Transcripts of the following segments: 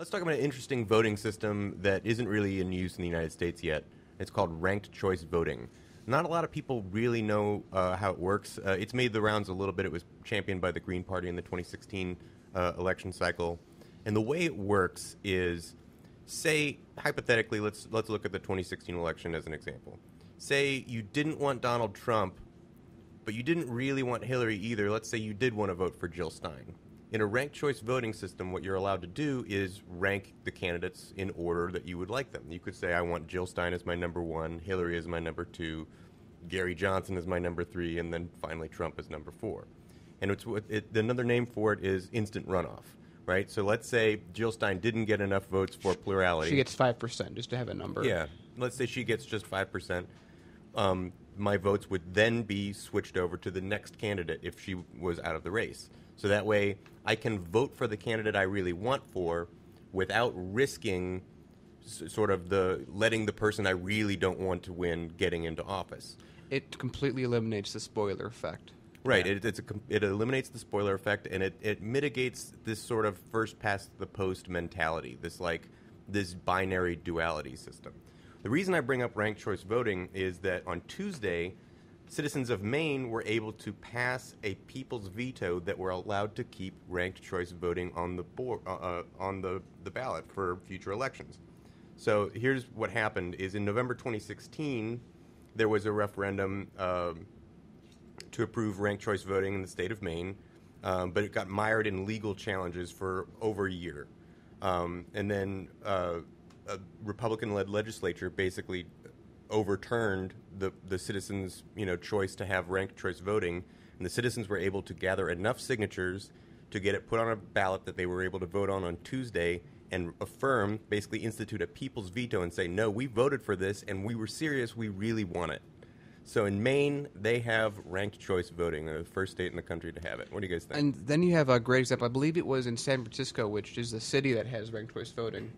Let's talk about an interesting voting system that isn't really in use in the United States yet. It's called ranked choice voting. Not a lot of people really know how it works. It's made the rounds a little bit. It was championed by the Green Party in the 2016 election cycle. And the way it works is, say, hypothetically, let's look at the 2016 election as an example. Say you didn't want Donald Trump, but you didn't really want Hillary either. Let's say you did want to vote for Jill Stein. In a ranked choice voting system, what you're allowed to do is rank the candidates in order that you would like them. You could say, I want Jill Stein as my number 1, Hillary as my number 2, Gary Johnson as my number 3, and then finally Trump as number 4. And another name for it is instant runoff, right? So let's say Jill Stein didn't get enough votes for plurality. She gets 5%, just to have a number. Yeah. Let's say she gets just 5%. My votes would then be switched over to the next candidate if she was out of the race. So that way I can vote for the candidate I really want for without risking sort of letting the person I really don't want to win getting into office. It completely eliminates the spoiler effect. Right. Yeah. It eliminates the spoiler effect, and it mitigates this sort of first past the post mentality, this binary duality system. The reason I bring up ranked choice voting is that on Tuesday, citizens of Maine were able to pass a people's veto that were allowed to keep ranked choice voting on the ballot for future elections. So here's what happened: is in November 2016, there was a referendum to approve ranked choice voting in the state of Maine, but it got mired in legal challenges for over a year, and then a Republican-led legislature basically overturned the citizens' choice to have ranked choice voting, and the citizens were able to gather enough signatures to get it put on a ballot that they were able to vote on Tuesday and basically institute a people's veto and say, no, we voted for this and we were serious, we really want it. So in Maine, they have ranked choice voting. They're the first state in the country to have it. What do you guys think? And then you have a great example. I believe it was in San Francisco, which is the city that has ranked choice voting,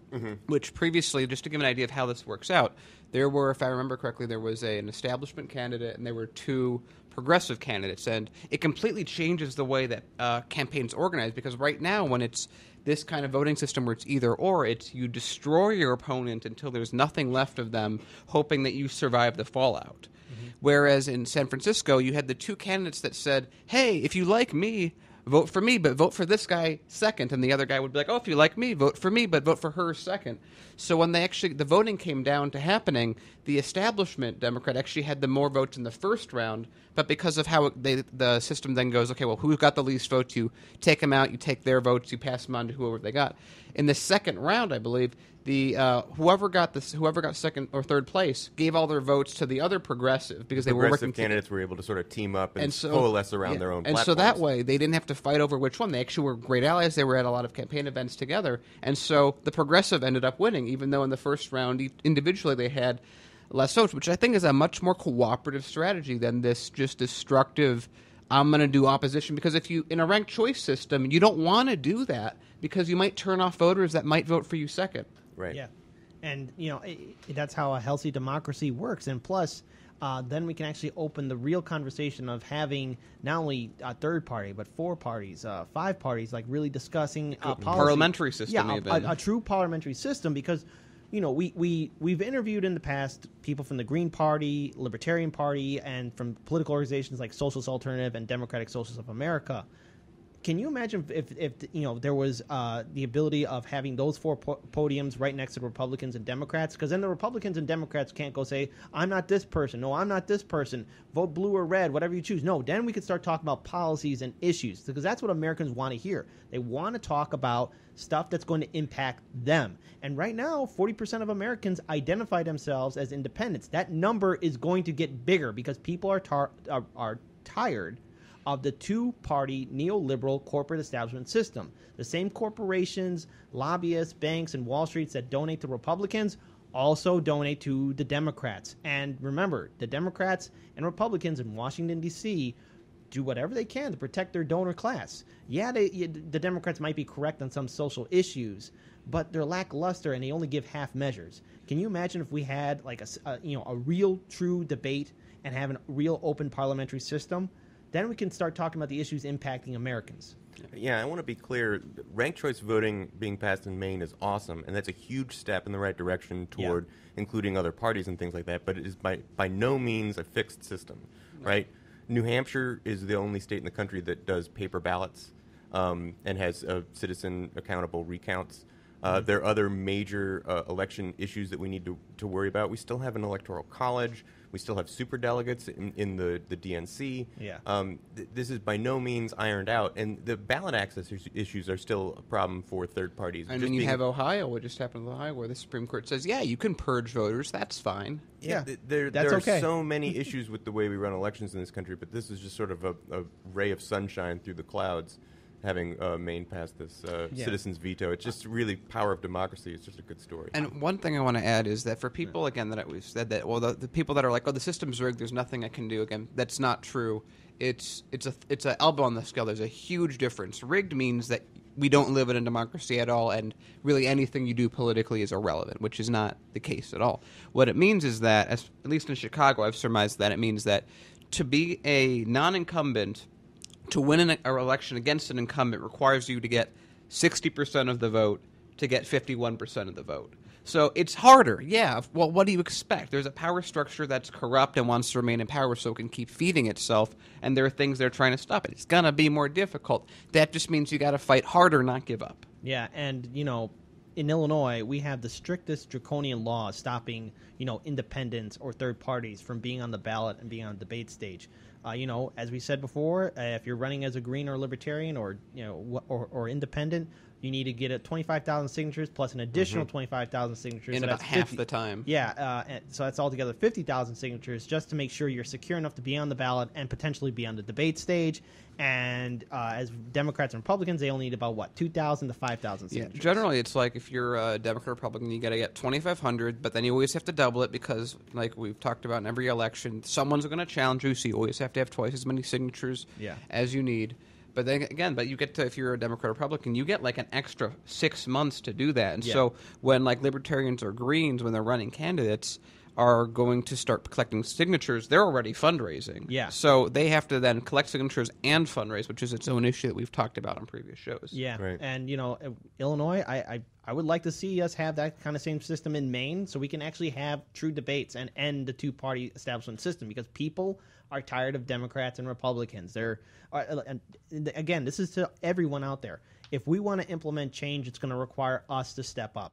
which previously, just to give an idea of how this works out, there were, if I remember correctly, there was an establishment candidate and there were 2 progressive candidates. And it completely changes the way that campaigns organize, because right now when it's this kind of voting system where it's either or, it's you destroy your opponent until there's nothing left of them, hoping that you survive the fallout. Whereas in San Francisco, you had the 2 candidates that said, hey, if you like me, vote for me, but vote for this guy second. And the other guy would be like, oh, if you like me, vote for me, but vote for her second. So when the voting came down to happening, the establishment Democrat actually had the more votes in the first round, but because of how the system then goes, okay, well, who got the least votes? You take them out, you take their votes, you pass them on to whoever they got. In the second round, I believe, whoever got second or third place gave all their votes to the other progressive because they were working. Candidates were able to sort of team up and coalesce around their own platforms. And so that way, they didn't have to fight over which one. They actually were great allies. They were at a lot of campaign events together. And so the progressive ended up winning, even though in the first round, individually, they had less votes, which I think is a much more cooperative strategy than this just destructive, I'm going to do opposition. Because if you, in a ranked choice system, you don't want to do that because you might turn off voters that might vote for you second. Right. Yeah. And, that's how a healthy democracy works. And plus, then we can actually open the real conversation of having not only a third party, but 4 parties, 5 parties, like really discussing policy. Parliamentary system, even. A true parliamentary system, because, we've interviewed in the past people from the Green Party, Libertarian Party, and from political organizations like Socialist Alternative and Democratic Socialists of America. Can you imagine if there was the ability of having those 4 podiums right next to the Republicans and Democrats? Because then the Republicans and Democrats can't go say, I'm not this person. No, I'm not this person. Vote blue or red, whatever you choose. No, then we could start talking about policies and issues, because that's what Americans want to hear. They want to talk about stuff that's going to impact them. And right now, 40% of Americans identify themselves as independents. That number is going to get bigger because people are tired of the 2-party neoliberal corporate establishment system. The same corporations, lobbyists, banks, and Wall Streets that donate to Republicans also donate to the Democrats. And remember, the Democrats and Republicans in Washington, D.C. do whatever they can to protect their donor class. Yeah, the Democrats might be correct on some social issues, but they're lackluster and they only give half measures. Can you imagine if we had like a real, true debate and have a real open parliamentary system? Then we can start talking about the issues impacting Americans. Yeah, I want to be clear. Ranked choice voting being passed in Maine is awesome, and that's a huge step in the right direction toward including other parties and things like that. But it is by no means a fixed system, right? New Hampshire is the only state in the country that does paper ballots and has citizen accountable recounts. There are other major election issues that we need to worry about. We still have an electoral college. We still have superdelegates in the DNC. Yeah. This is by no means ironed out, and the ballot access issues are still a problem for third parties. And then you have Ohio, what just happened with Ohio, where the Supreme Court says, yeah, you can purge voters, that's fine. Yeah, there that's are okay. so many issues with the way we run elections in this country, but this is just sort of a ray of sunshine through the clouds, having Maine pass this citizens' veto. It's just really power of democracy. It's just a good story. And one thing I want to add is that for people, again, that we've said that, well, the people that are like, oh, the system's rigged, there's nothing I can do, again, that's not true. It's a elbow on the scale. There's a huge difference. Rigged means that we don't live in a democracy at all, and really anything you do politically is irrelevant, which is not the case at all. What it means is that, at least in Chicago, I've surmised that it means that to be a non-incumbent, to win an election against an incumbent requires you to get 60% of the vote to get 51% of the vote. So it's harder, yeah. Well, what do you expect? There's a power structure that's corrupt and wants to remain in power so it can keep feeding itself, and there are things they're trying to stop it. It's going to be more difficult. That just means you got to fight harder, not give up. Yeah, and, in Illinois, we have the strictest draconian laws stopping, independents or third parties from being on the ballot and being on the debate stage. As we said before, if you're running as a Green or Libertarian or independent, you need to get 25,000 signatures plus an additional 25,000 signatures. In so about that's half the time. Yeah, so that's altogether 50,000 signatures just to make sure you're secure enough to be on the ballot and potentially be on the debate stage. And as Democrats and Republicans, they only need about, 2,000 to 5,000 signatures. Yeah, generally, it's like if you're a Democrat or Republican, you got to get 2,500, but then you always have to double it because, like we've talked about in every election, someone's going to challenge you, so you always have to have twice as many signatures as you need. But then again, you get to, if you're a Democrat or Republican, you get like an extra 6 months to do that. And so when like Libertarians or Greens, when they're running candidates, are going to start collecting signatures, they're already fundraising. Yeah. So they have to then collect signatures and fundraise, which is its own issue that we've talked about on previous shows. Yeah. Right. And, Illinois, I would like to see us have that kind of same system in Maine so we can actually have true debates and end the two-party establishment system because people are tired of Democrats and Republicans. And again, this is to everyone out there. If we want to implement change, it's going to require us to step up.